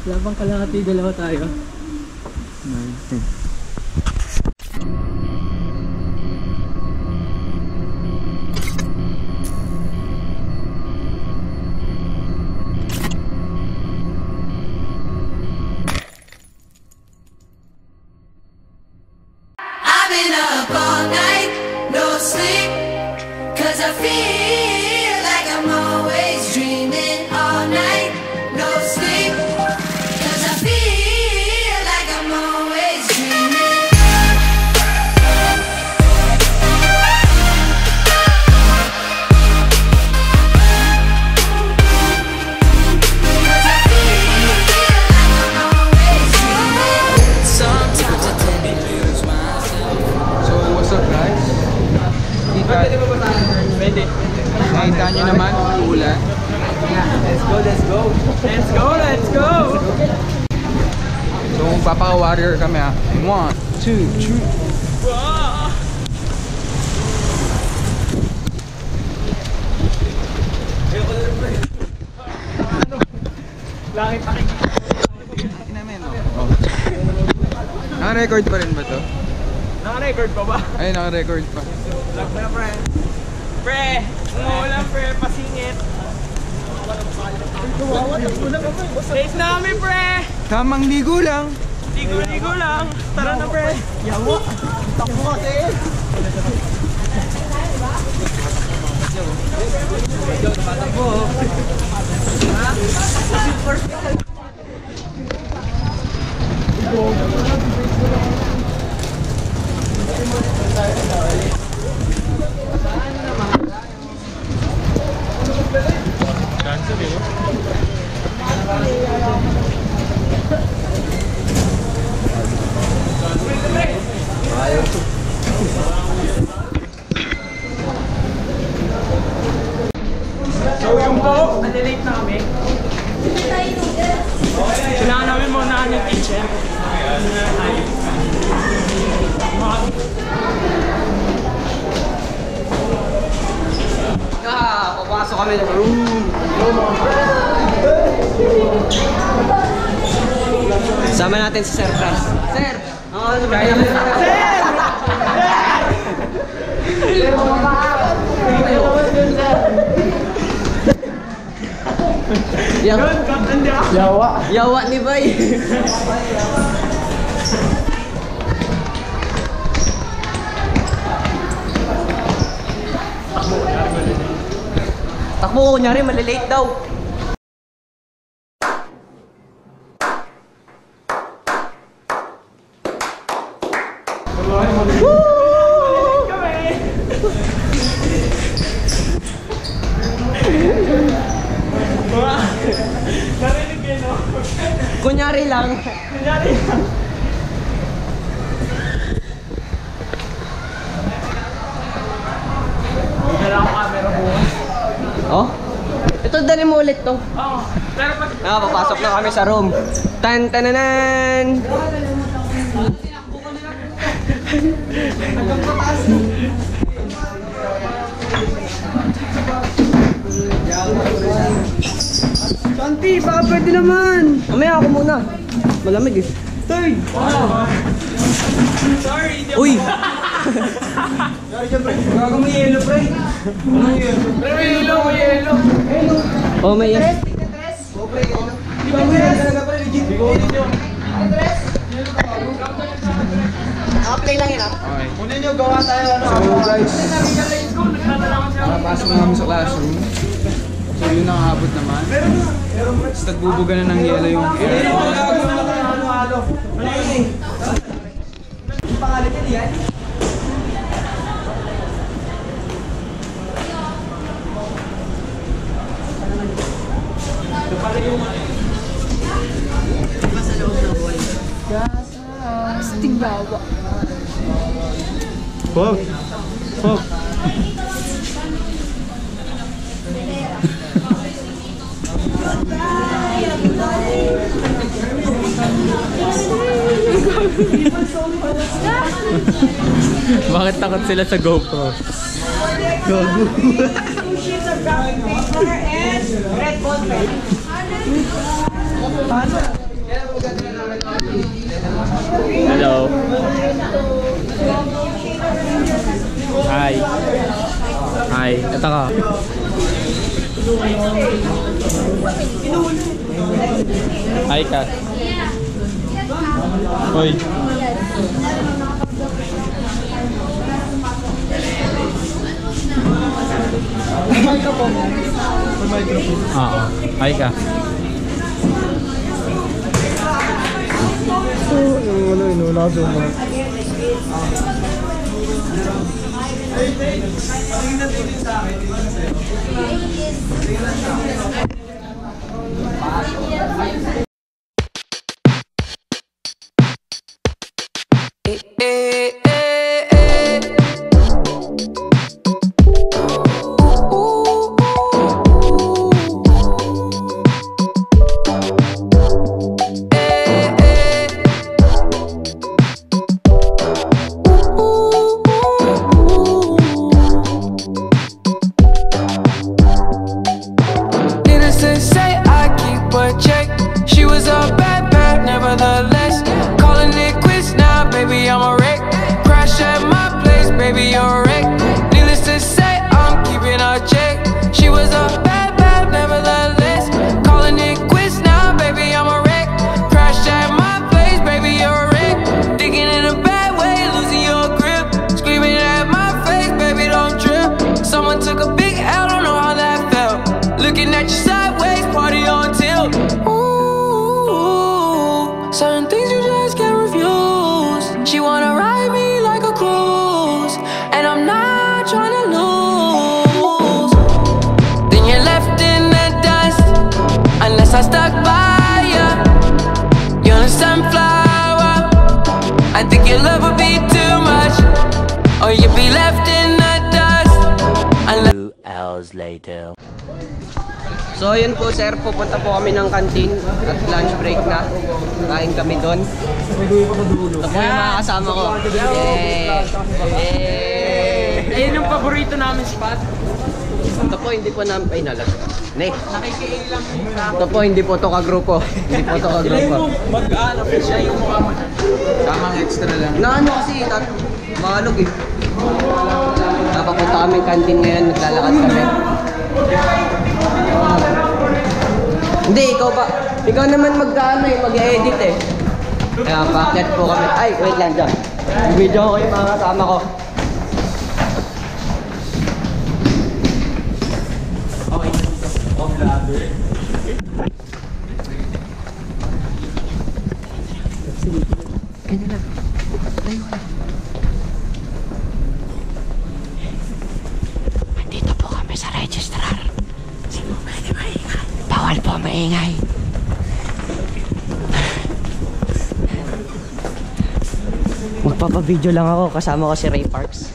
Labang kalahati, dalawa tayo. I've been up all night, no sleep, 'cause I feel like I'm always dreaming all night, no sleep, 'cause I feel like I'm always dreaming. Sometimes I tend to lose myself. So, what's up guys? Pwede. Nakita nyo naman, ulan. Let's go, let's go. Let's go, let's go. So, magpapaka-warrior kami ha. 1, 2, 3. Wow. Langit nakikita. Oh. Naka-record pa rin ba to? Naka-record pa ba? Ay, naka-record pa. Vlog na, pre. Pre! Umuulan, pre. Pasingit. Safe na kami, pre! Tamang ligo lang. Ligo-ligo lang. Tara na, pre. Yawa! Takbo kasi. Takbo. So yung po, malilate na kami. Kailangan namin muna ng kitchen. Papasok kami ng room. Sama natin si Sir Franz. Sir! Ano ba yan? Sir! Yawa ni Bay. Takbo ko, kunyari malilate daw. Kunyari lang. Kunyari lang. Dala akong camera bukas. Oh? Ito, dali mo ulit to. Oo. Pero pag... papasok na kami sa room. Tan-tananan! Santi, baka pwede naman. Mamaya ako muna. Malamig eh. Third! Wow. Sorry! Uy! Sorry dyan, pre. Gago may yelo, pre. Anong yelo? Pre, may yelo, may yelo. Oh, may yelo. Oh, pre, yelo. Di ba mo yelo talaga, pre? Legit. Di ko ulit yun. Naka-play lang yun, ha? Okay. Kunin nyo, gawa tayo, ano? So guys, nakapasok na kami sa classroom. So yun ang abot naman. Tapos nagbubuga na ng yelo yung air. Halo-halo. Ano yun? Yung pangalan niya diyan? Ito pala yung... Diba sa loob ng boy? Tinggawa. Pop! Pop! Bakit takot sila sa GoPro? Gogo! 2 sheets of graphic paper and red ball pen. Hello. Hi. Hi. Ito ka. Hi ka. Hoy. Oo. Hi ka. Certain things you just can't refuse. She wanna ride me like a cruise, and I'm not trying to lose. Then you're left in the dust, unless I stuck by you. You're a sunflower. I think your love would be too much, or you'd be left in the dust. 2 hours later. So yun po sir, pupunta po kami ng canteen at lunch break na. Kain kami doon. Ito po yung mga kasama ko. Ayun yung paborito namin spot. Ito po hindi po namin painalag. Ito po hindi po to kagrupo. Hindi po to kagrupo. Mag-ano po siya yung mukha mo. Tamang extra lang. Naano kasi, mahalog eh. Napapunta kami canteen ngayon, naglalakad kami. Hindi, ikaw ba? Ikaw naman mag-ano eh, mag-edit eh. Kaya paakyat po kami. Ay, wait lang dyan. Video ko yung mga kasama ko. Okay. Ganyan lang. Tayo ka. Andito po kami sa registrar. Bawal po maingay. Magpapabideo lang ako, kasama ko si Ray Parks.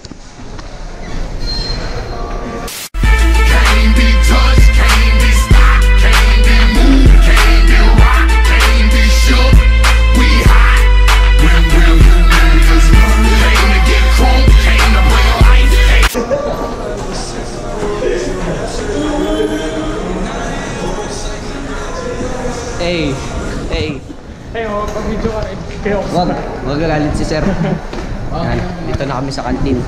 Can't be touched, can't be stopped, can't be moved, can't be rocked, can't be shook. We hot when will you niggas learn? Came to get crunk, came to bring life. Hey, hey. Hey, pag-video ka rin. Wag galit si sir. Yan, dito na kami sa canteen.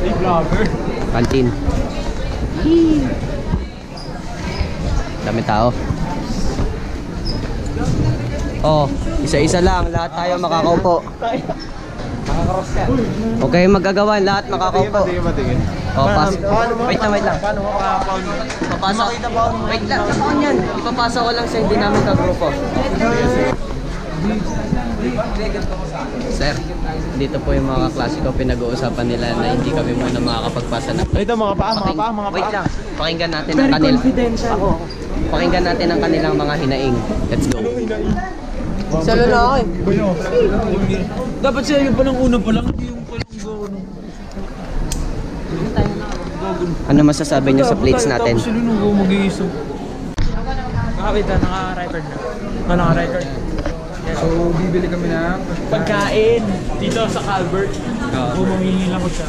Hey, vlogger. Canteen. Dami tao. Oh, isa-isa lang. Lahat tayo makakaupo. Huwag kayong magagawan. Lahat makakaupo. Oh, wait lang. Papasok. Wait lang. Saan yan? Ipapasok ko lang sa hindi namin kagrupo. Sir, dito po yung mga kaklase ko, pinag-uusapan nila na hindi kami muna makakapagpasa ng... Ito, mga paa. Wait lang. Pakinggan natin ang Pakinggan natin ang kanilang mga hinaing. Let's go. Sa lalaki. Dapat siya yung palang una pa lang. Hindi yung palang gawin. Ano masasabi niyo sa plates natin? Tapos sila nung mag-iiso. Wait na, naka-record na. Naka-record. So, bibili kami ng Pagkain dito sa Calvert. Mamingin lang ko siya.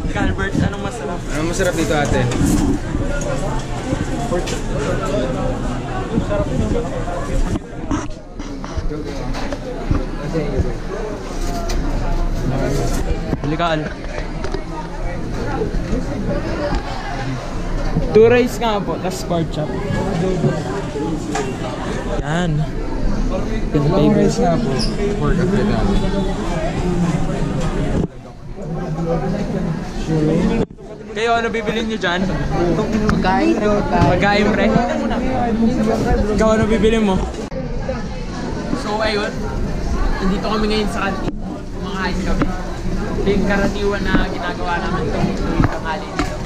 Calvert, anong masarap? Ano masarap dito ate? Delikal. 2 rice nga po, tapos pork chop. Yan. Long rice nga po. Pork at gata. Kayo, ano bibilin nyo dyan? Pagkain. Pagkain, pre. Ikaw, ano bibilin mo? So, ayun. Nandito kami ngayon sa kantin. Kumakain kami. Ito yung karaniwan na ginagawa namin tuwing tanghali dito.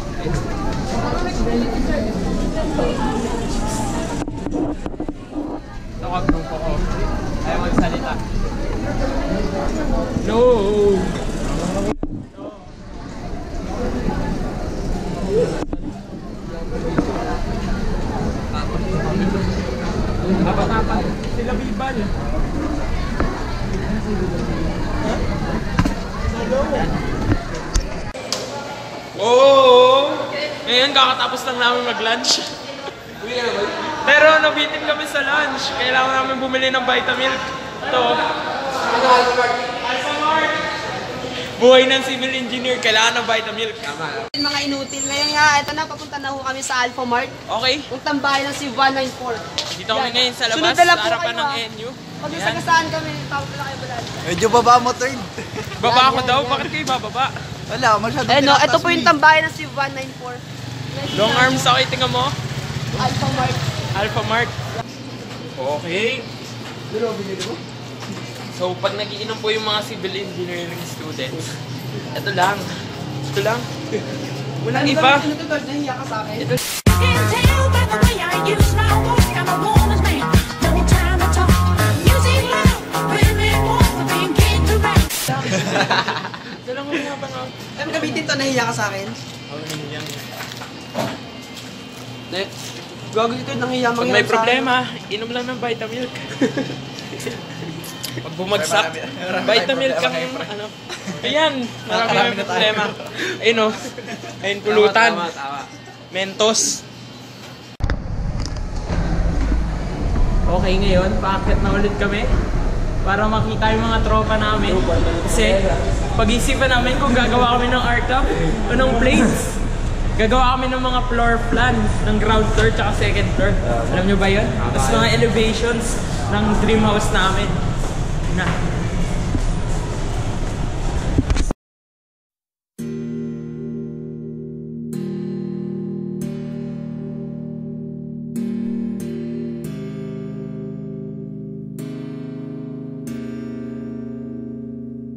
Tawag nung ko. Ayaw magsalita. No! Dapat sila Bibal. Oo! Ngayon kakatapos lang namin mag-lunch. Pero nabitin kami sa lunch. Kailangan namin bumili ng Vitamilk. Ito. Alphamart! Buhay ng civil engineer, kailangan ng Vitamilk. Mga inutil. Ngayon nga, ito na, papunta na ho kami sa Alphamart. Okay. Kung tambahay ng si 194. Dito kami ngayon sa labas, Sunod na lang sa po harapan kayo, ng ah. NU. Pag nasagasaan kami, tawag na kayo ba? Medyo baba mo, Third. Baba ako daw, bakit kayo bababa? Wala, masyado Eh no, ito po yung tambahay ng si 194. Long arms ako, tingnan mo. Alphamart. Alphamart. Okay. So, pag nagiinom po yung mga civil engineering students, ito lang. Ito lang. Walang iba. Ito, nahiya ka sa akin. Ito. Can't tell by the way I use my voice, I'm a woman's man. No time to talk. Music loud, women want the being king to rap. Ito lang yung mga bangaw. Em, gamitin to, nahiya ka sa akin. Gago ito, nahiya Pag may problema, inom lang ng Vitamilk. Pag bumagsak, Vitamilk ang ano. Ayan, marami may problema. Ayun o. Ayun, pulutan. Mentos. Okay, ngayon, paakyat na ulit kami para makita yung mga tropa namin. Kasi, pag-isipan namin kung gagawa kami ng art up o ng planes. Gagawa kami ng mga floor plan ng ground floor tsaka second floor. Alam nyo ba yun? Tapos mga elevations ng dream house namin. Na.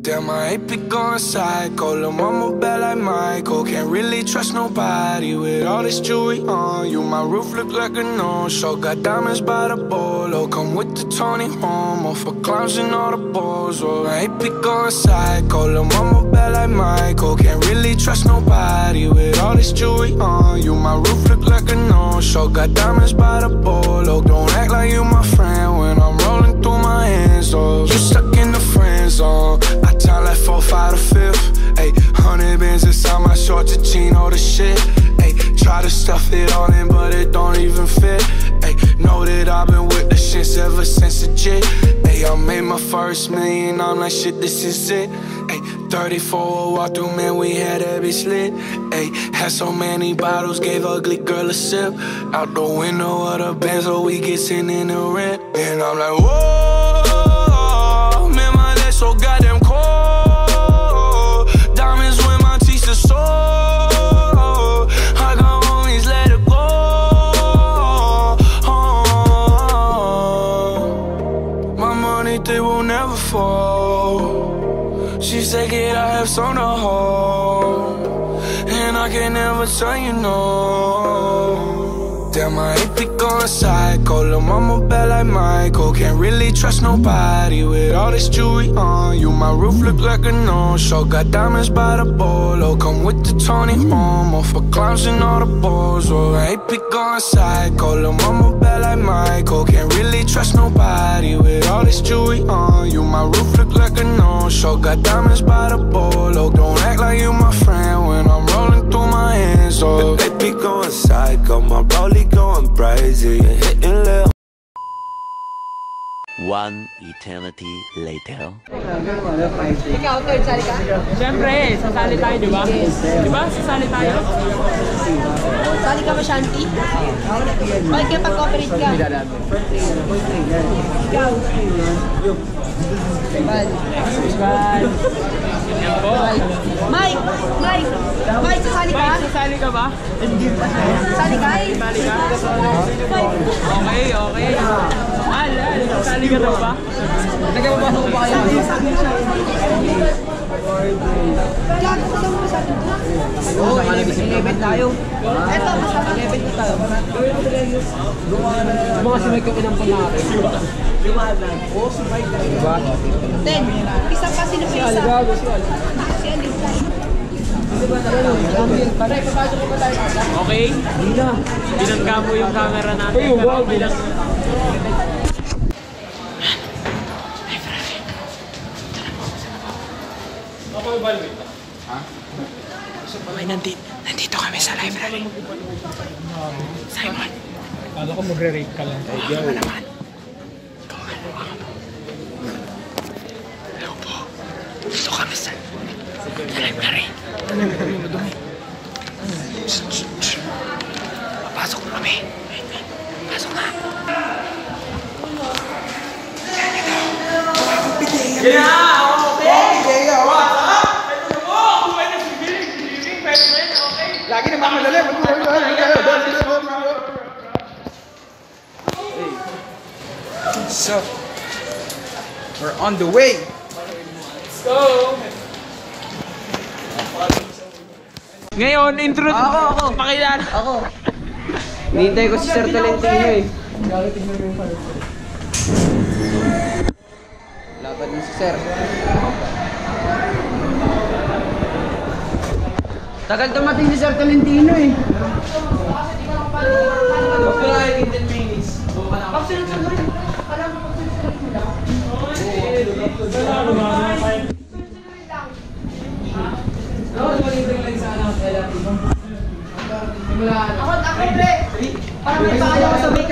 Damn, I ain't be going psycho. Lil' mama bad like Michael. Can't really trust nobody with all this jewelry on you. My roof look like a no-show. Got diamonds by the bolo. Come with the Tony Romo for clowns and all the balls. Oh, I ain't be going psycho. Lil' mama bad like Michael. Can't really trust nobody with all this jewelry on you. My roof look like a no-show. Got diamonds by the bolo. Don't act like you my friend when I'm rolling through my hands. Oh, you stuck in the friend zone. I time like 4, 5 to 5th. Ayy, 100 bands inside my shorts, a chino, the shit. Ayy, try to stuff it all in, but it don't even fit. Ayy, know that I've been with the shits ever since the jit. Ayy, I made my first million, I'm like, shit, this is it. Ayy, 34 walk through, man, we had that bitch lit. Ayy, had so many bottles, gave ugly girl a sip. Out the window of the Benz, so we get sitting in the rent. And I'm like, whoa, man, my legs so goddamn cold. Diamonds when my teeth are sore. I got homies, let it go. My money, they will never fall. She said, kid, I have some to hold, and I can never tell you no. Damn, I ain't be going psycho. Lil' mama bad like Michael. Can't really trust nobody with all this jewelry on you. My roof look like a no-show. Got diamonds by the bolo. Come with the Tony Romo for clowns and all the balls. Oh, I ain't be going psycho. Lil' mama bad like Michael. Can't really trust nobody with all this jewelry on you. My roof look like a no-show. Got diamonds by the bolo. Don't act like you my friend when I'm rolling through my hands. Oh, they be going psycho. My rollie going crazy. Hitting left. One eternity later. Ikaw, third, sali ka? Siyempre, sasali tayo, di ba? Di ba? Sasali tayo. Sali ka ba, Shanti? Bakit ka pag-cooperate ka? Ikaw. Yan po. Mike! Mike! Mike, sasali ka? Mike, sasali ka ba? Sasali ka? Sasali ka? Okay, okay. Al, sasali ka daw ba? Nagpapasok ba kayo? Kailangan ko daw mo sa atin. Oo, 11 tayo. Eto, masama. 11 na tayo. Mga si Mike yung inampun natin. Oo, si Mike. Diba? 10. Isa pa, sino pa isa? Si Alisa. Okay? Binangga mo yung camera natin. May nandito kami sa library. Simon. Kala ko magre-rate ka lang. Ano naman? Ikaw ano ako. Hello po. Dito kami sa library. Madumi. Papasok na kami. Pasok na. Lagi nagmamadali. So, we're on the way. Let's go! Ngayon, intro. Ako. Pakilala. Ako. Nihintay ko si Sir Tolentino eh. Laban din si Sir. Tagal dumating si Sir Tolentino eh.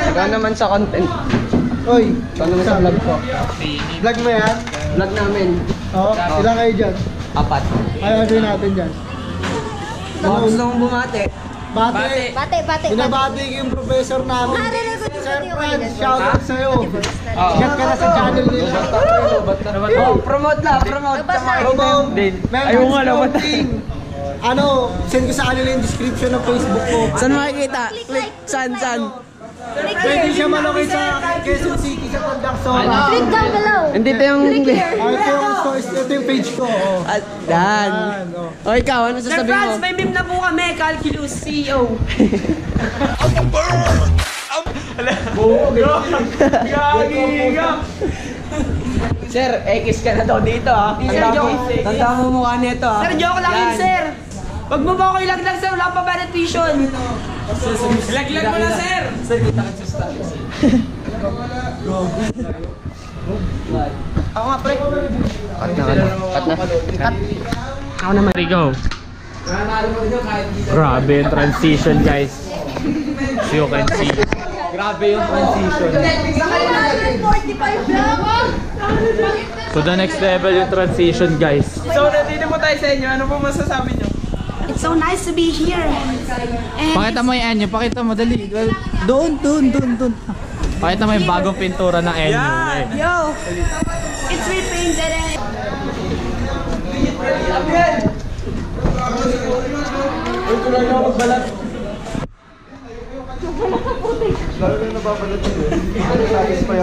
Ikaw naman sa content. Oy, Ikaw naman sa vlog ko. vlog mo yan? Vlog namin. Oo, ilang kayo dyan? 4. Ayaw gawin natin dyan. Baka gusto mong bumate. Bate. Bate. Binabati ko yung professor namin. Sir Fred, shoutout sa'yo. Oo. Sikat ka na sa channel nila. Oh, promote na, promote. Sa mga Promote. Ayaw nga naman. Ano, send ko sa kanila yung description ng Facebook ko. Saan makikita? Click, saan? Pwede siya malokate sa Quezon City sa Condaxora. Click down below. Hindi ito yung... Ito yung page ko. Oh. At dan. Oh. O ikaw, ano Sir sasabihin mo? Franz, may meme na po kami. Calculus CEO. Sir, X ka na daw dito ha. Sir, joke. Tanda mo mukha nito ha. Sir, joke lang yun, sir. Wag mo ba ako ilaglag, sir? Wala pa ba na tuition? Laglag mo na, sir! Sir, kita ka sa status. Ako nga, pre. Cut na. Ako naman. There you go. Grabe yung transition, guys. So you can see. Grabe yung transition. To the next level yung transition, guys. So, nandito po tayo sa inyo. Ano po masasabi nyo? It's so nice to be here. And Pakita mo yung Enyo. Pakita mo, dali. Doon. Pakita mo yung bagong pintura ng Enyo. yo, it's repainted and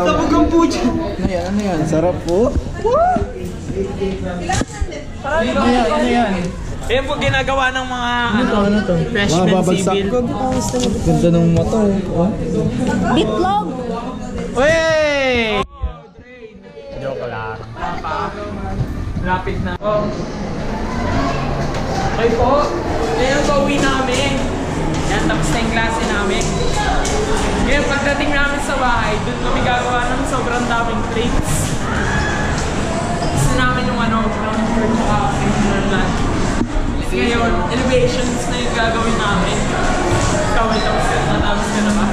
Sabog ang pucho. Ano yan? Sarap po. Ano yan? Yan po ginagawa ng mga Ano to? freshman civil. Ganda ng mata. Oh. bitlog. Wey! Joke lang. Lapit na. Oh. Okay po. Ngayon pauwi namin. Yan, tapos na yung klase namin. Ngayon, pagdating namin sa bahay, doon kami gagawa ng sobrang daming plates. Gusto namin yung ground floor tsaka indoor lunch. Ngayon, elevations na yung gagawin namin. Ikaw, natapos ka na ba?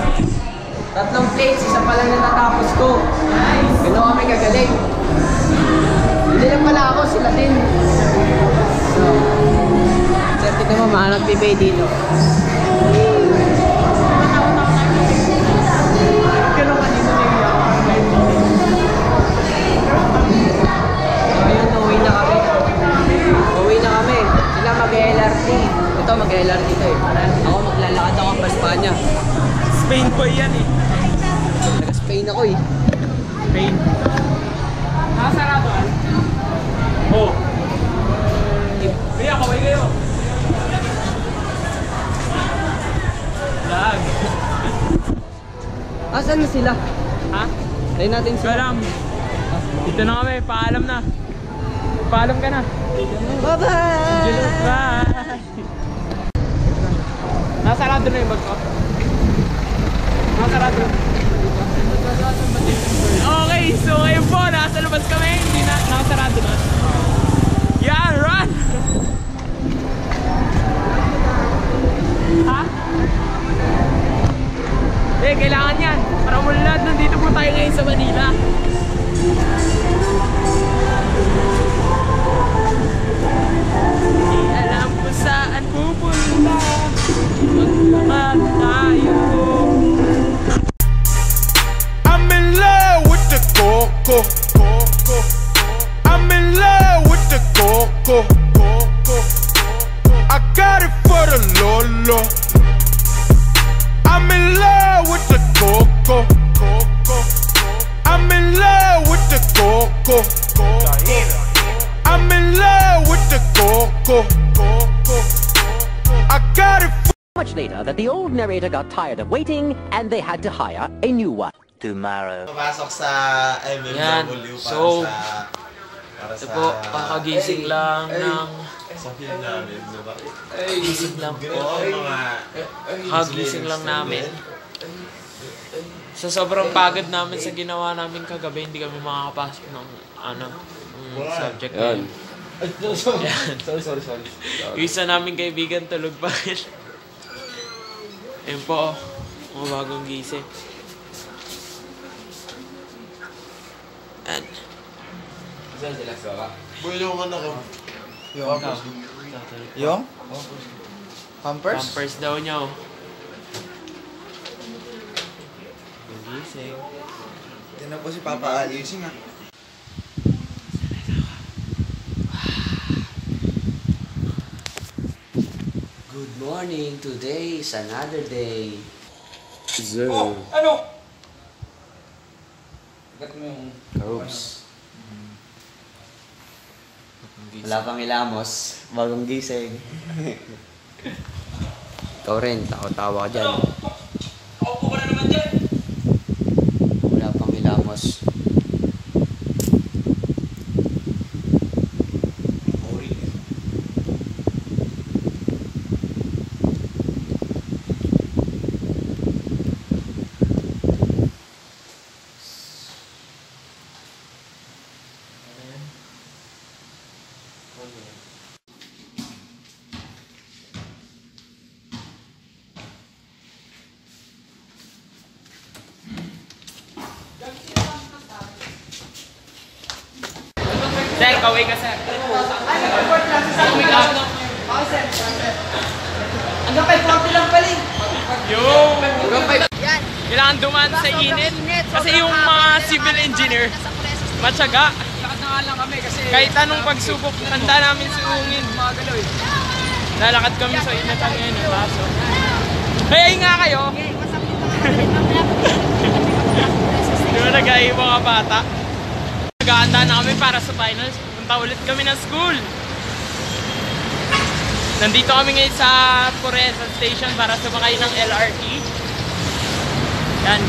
3 plates, isa pa lang natatapos ko. Nice! Ginawa kami gagaling. Hindi lang pala ako, sila din. So, sir, tignan mo, mga nagpipay dito. Ayun, uwi na kami. Uwi na kami. Sila mag-LRT. Ito, mag-LRT to eh. Ako maglalakad ako pa Espanya. Spain po yan eh. Nag-Spain ako eh. Spain. Nakasarado ah? Oo. Kaya kaway kayo. Lag. Asan na sila? Ha? Tayo natin sila. Garam. Dito na kami, paalam na. Paalam ka na. Bye-bye! Bye! Nasarado na yung bag ko. Nasarado. Okay, so ngayon po, nasa labas kami. Hindi na, nakasarado na. Yan, run! Ha? Eh, kailangan yan. Para mulad, nandito po tayo ngayon sa Manila. Di alam kung saan pupunta. Maglaman tayo. I'm in love with the coco. I'm in love with the coco. I got it for the Lolo. I'm in love with the coco. I'm in love with the coco. I'm in love with the coco. I got it. Much later that the old narrator got tired of waiting and they had to hire a new one. Tomorrow. Papasok sa Yan. MMW So, para ito sa po, kakagising lang ng... sa film namin, diba? Gising lang po. Mga Kagising lang namin. Sa sobrang pagod namin sa ginawa namin kagabi, hindi kami makakapasok ng subject na yun. Sorry. Yung isa namin kaibigan tulog pa rin. Ayun po, mga bagong gising. And... Buhay yung man ako. Yung? Pampers? Pampers daw niya. Gising. Tinan po si Papa Alice nga. Good morning. Today is another day. Zero. Ano? Oops. Wala pang ilamos. Bagong gising. Ikaw rin. Tawa ka dyan. Ako ka na naman dyan. Wala pang ilamos. Sir, kaway ka, sir. Kaway ka. Hanggang 5:40 lang pala eh. Yung! Kailangan dumaan sa init. Kasi yung mga civil engineer, matyaga. Lakad na nga lang kami kasi Kahit anong pagsubok, handa namin suungin. magalaw eh. Lalakad kami sa initan ngayon, baso. Hey, nga kayo! Di ba nag-aay mga bata? Nag-aanda na kami para sa finals. Punta ulit kami ng school. Nandito kami ngayon sa Puresa Station para sumakay ng LRT. Yan.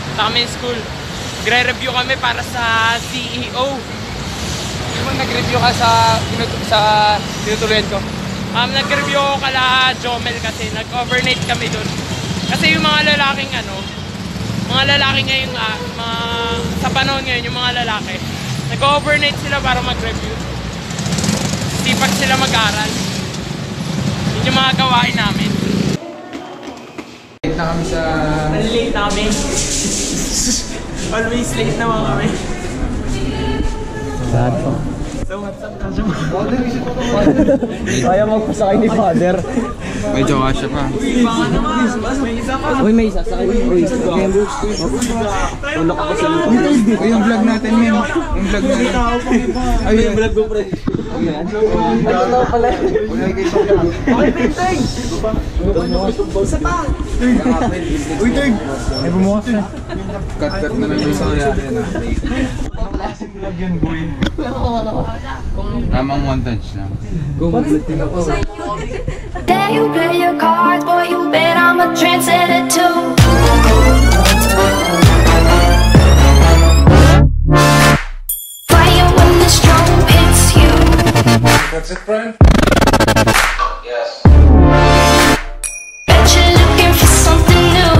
Punta kami ng school. Magre-review kami para sa CEO. Yung nag-review ka sa tinutuloyan ko. Nag-review ako kala Jomel kasi nag-overnight kami dun. Kasi yung mga lalaking mga lalaki ngayon, sa panahon ngayon, yung mga lalaki, nag-overnight sila para mag-review. Sipag sila mag-aral. Yun yung mga gawain namin. Late na kami sa... Late na kami. Always late naman kami. So what's up, Kasha? Kaya magpasakay ni Father. Medyo kasya pa. Uy, may isa sa akin. Uy, tulok ako sa loob. Uy, yung vlog natin, men. Yung vlog natin. Ay, yung vlog ko, pre. Ano pala? Okay, Pintay! Isa pa! Uy, Turd! Ay, bumukas na. Cut na lang yung sa natin. Tamang montage na. There you play your cards, boy, you bet I'm a trendsetter too. Fire when the strobe hits you. That's it, friend? Yes. Bet you're looking for something new.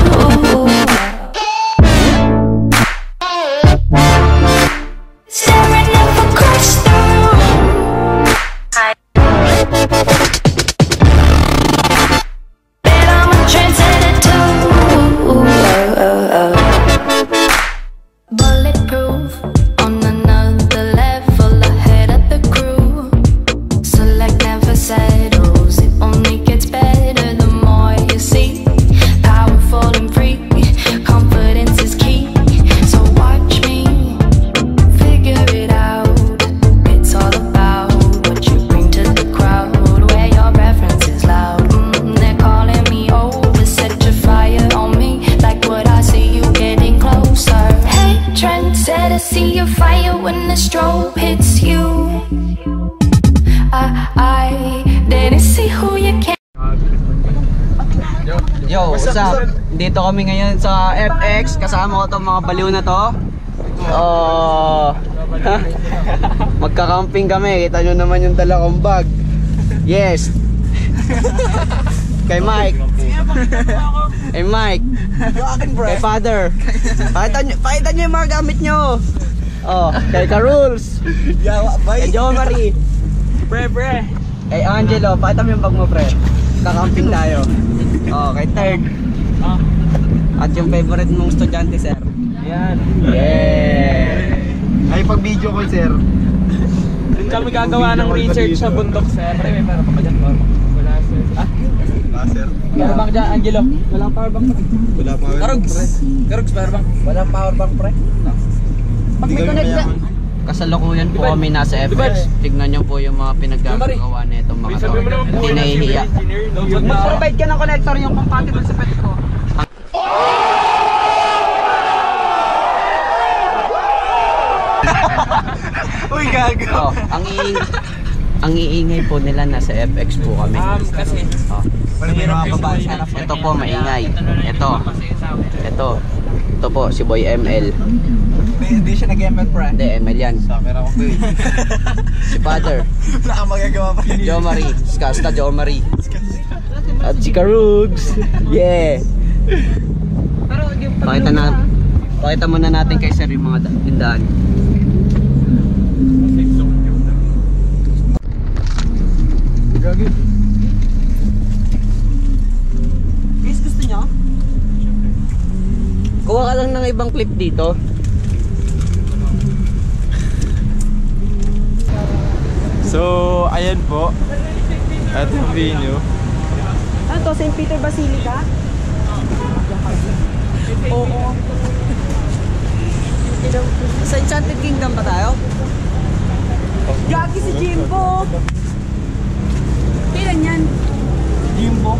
Staring up across the room. Bet I'm a trendsetter too. Bulletproof on another level ahead of the crew. So like never settles, it only gets better the more you see. Powerful and free, confidence is key. So watch me figure it out. It's all about what you bring to the crowd, where your reference is loud. They're calling me over, set your fire on me, like what I see you getting closer. Hey, trendsetter, see your fire when the strobe hits you. I didn't see who you can. Yo, what's up? Dito kami ngayon sa FX. Kasama ko tong mga baliw na to. Magka-camping kami. Kita nyo naman yung dala kong bag. Yes. Kay Mike. Kay Mike. Kay Father. Pakita nyo yung mga gamit nyo. Oh, kay Caruls. Kay Jo Marie. Pre. Kay Angelo. Pakita mo yung bag mo, pre. Kakamping tayo. Oh, kay Third. At yung favorite mong estudyante, sir. Ayan. Yeah. Ay, pag video ko, sir. Doon kami gagawa ng research sa bundok, sir. Pre, may para pa ba dyan? Wala, sir. Sir. Powerbank dyan, Angelo. Walang powerbank, pre. Wala pa. Karugs, powerbank. Walang powerbank, pre. Pag may connect na. Kasalukuyan po kami nasa FX. Tignan nyo po yung mga pinaggagawa na itong mga to. Hindi nahihiya. Mag-provide ka ng connector yung compatible sa pet ko. Uy, gago. Oh, ang iingay po nila nasa FX po kami. Kasi Oh. Ito po maingay. Ito po si Boy ML. Hindi siya nag-ML, pre. Hindi, ML yan. Saker ako, pre. Si Father. Wala kang magagawa pa. Jo Marie. Skasta Jo Marie. At si Karugs. Yeah. Pakita muna natin kay Sir yung mga tindahan. Guys, gusto nyo? Kuha ka lang ng ibang clip dito. So, ayan po. At yung venue. Ano to? St. Peter Basilica? Oo. Sa Enchanted Kingdom ba tayo? Gagi si Jimbo! Kailan yan? Jimbo.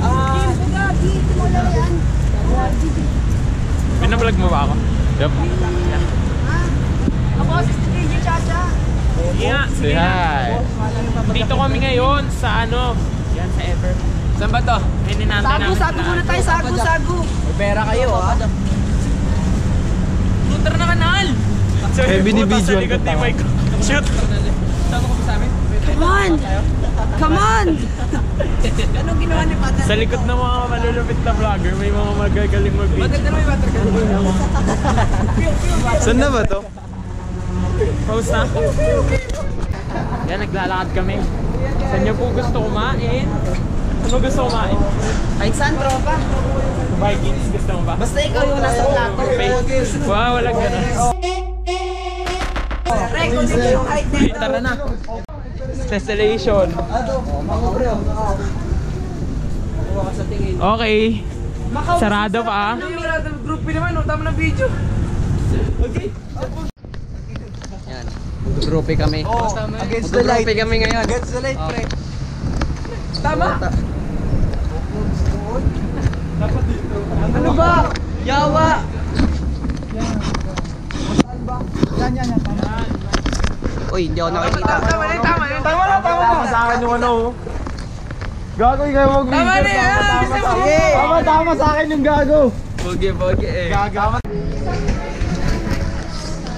Jimbo, Gagi! Tumula yan. Pinablog mo ba ako? Yup. Ako, si DJ Chacha. Yeah, say hi. Dito kami ngayon sa ano? Yan sa Ever. Saan ba to? May ninantay namin. Sagu muna tayo, sagu. May pera kayo ha. Shooter na kanal! So, Heavy ni video. Sa likod ni Mike. Shoot! Tama ko ba sa amin? Come on! Come on! Anong ginawa ni Pata? Sa likod ng mga malulupit na vlogger, may mga magagaling mag-video. Maganda na may water gun. Saan na ba to? Pause na. Yan, naglalakad kami. Saan niyo po gusto kumain? Ano gusto kumain? Kahit saan, tropa. Vikings, gusto mo ba? Basta ikaw yung nasa plato. Wow, walang ganun. Record Tara na. Tessellation. Okay. Sarado pa. Group naman, tama ng video. Okay. Yan. Mag-groupie kami. Against the light. Mag-groupie kami ngayon. Against the light, pre. Tama. Ano ba? Yawa. Yan. Uy, hindi ako nakikita. Tama na. Sa akin yung ano. Gago, ikaw mag-video. Tama na yan. Tama sa akin yung gago. Boge eh. Gago.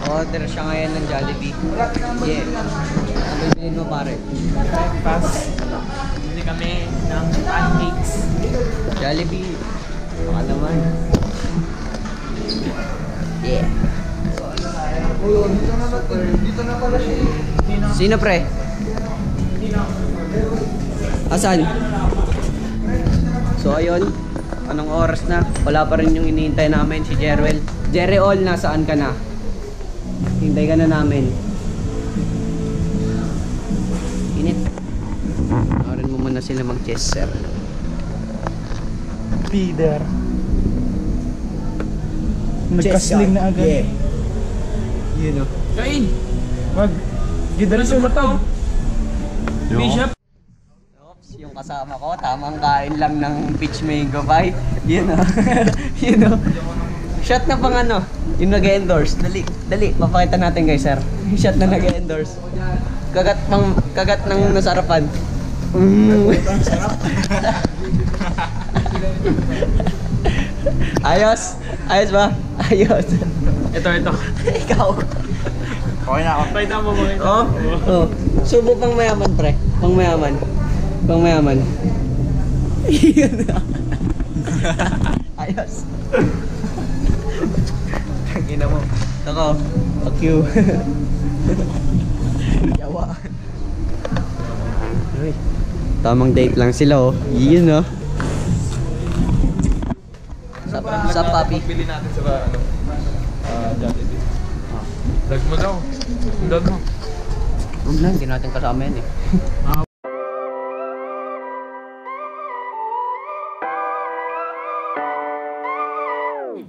Order siya ngayon ng Jollibee. Yeah. Ano bibilin mo pare? Breakfast. Bili kami ng pancakes. Jollibee. Baka naman. Yeah. Dito na pala siya. Sino pre? Asan? So ayun, anong oras na? Wala pa rin yung iniintay namin si Jerwell. Jerryol, nasaan ka na? Hintay ka na namin. Init. Arin mo muna sila mag-chess, sir. Peter. Nagkasling na agad. Yeah. You know. Kain! Gidaris yung matag. Bishop! Oops, yung kasama ko, tamang kain lang ng peach mango pie. You know. You know. Shot na pang ano, yung nag-endorse. Dali, papakita natin guys, sir. Shot na nag-endorse. Kagat ng nasarapan. Ayos ba? Ayos. Ito. Ikaw. Okay na ako. Pakita mo mga ito. Oh. Subo pang mayaman, pre. Pang mayaman. Yun na. Ayos. Tangina mo. Ako. Fuck you. Yawa. Tamang date lang sila, oh. Yun, oh. Sa papi. Pili natin sa Jollibee. Dag mo daw. Dag mo. Huwag na, hindi natin kasama yan eh.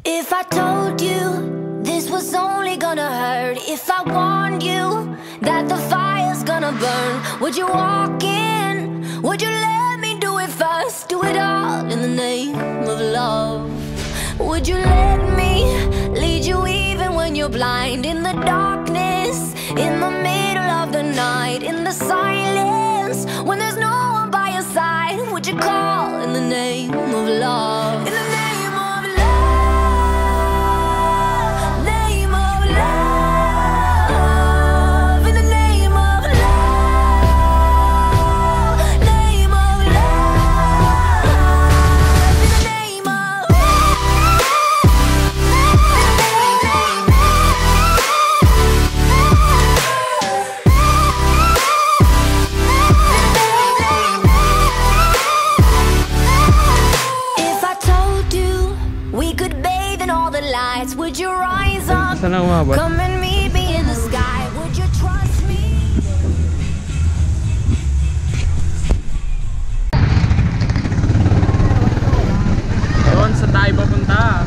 If I told you this was only gonna hurt, if I warned you that the fire's gonna burn, would you walk in? Would you let me do it first? Do it all in the name of love. Would you let me lead you even when you're blind? In the darkness, in the middle of the night, in the silence, when there's no one by your side, would you call in the name of love? In the name of love, name of love, in the name of love, name of love, in the name of If I told you we could bathe in all the lights, would you rise up? Saan na umabot? Come and meet me in the sky. Would you trust me? Doon, saan tayo papunta?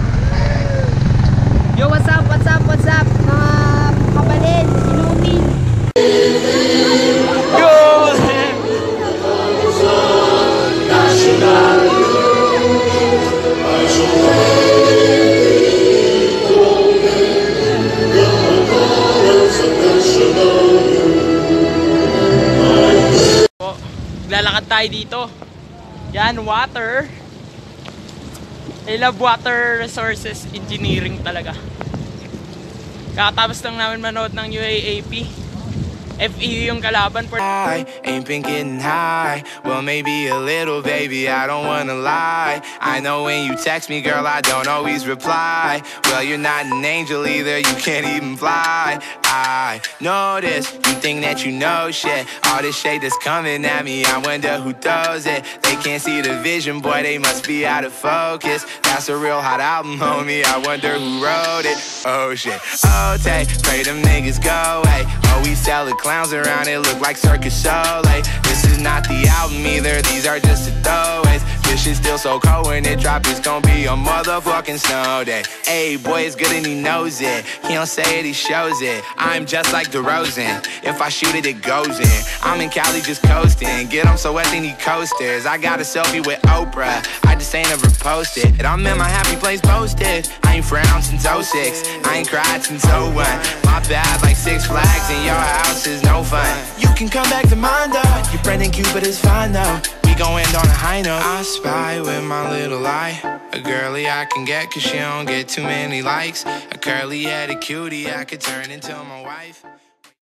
Yo, what's up? Mga kabalin, inumin. Lalakad tayo dito. Yan, water. I love water resources engineering talaga. Kakatapos lang namin manood ng UAAP. FEU yung kalaban for... I ain't been getting high. Well, maybe a little, baby, I don't wanna lie. I know when you text me, girl, I don't always reply. Well, you're not an angel either, you can't even fly. I know this, you think that you know shit. All this shade that's coming at me, I wonder who throws it. They can't see the vision, boy, they must be out of focus. That's a real hot album, homie, I wonder who wrote it. Oh shit, oh take, pray them niggas go away. Oh, we sell the clowns around, it look like Circus Soleil. This is not the album either, these are just the throwaways. This shit's still so cold when it drop, it's gonna be a motherfucking snow day. Hey, boy, it's good and he knows it. He don't say it, he shows it. I'm just like DeRozan. If I shoot it, it goes in. I'm in Cali just coasting. Get him so wet, they need coasters. I got a selfie with Oprah. I just ain't ever posted. And I'm in my happy place posted. I ain't frowned since 06. I ain't cried since 01. My bad, like Six Flags, and your house is no fun. You can come back to mine though. Your Brendan Cupid is fine though. We gon' end on a high note. I spy with my little eye. A girly I can get cause she don't get too many likes. A curly-headed cutie I could turn into my wife.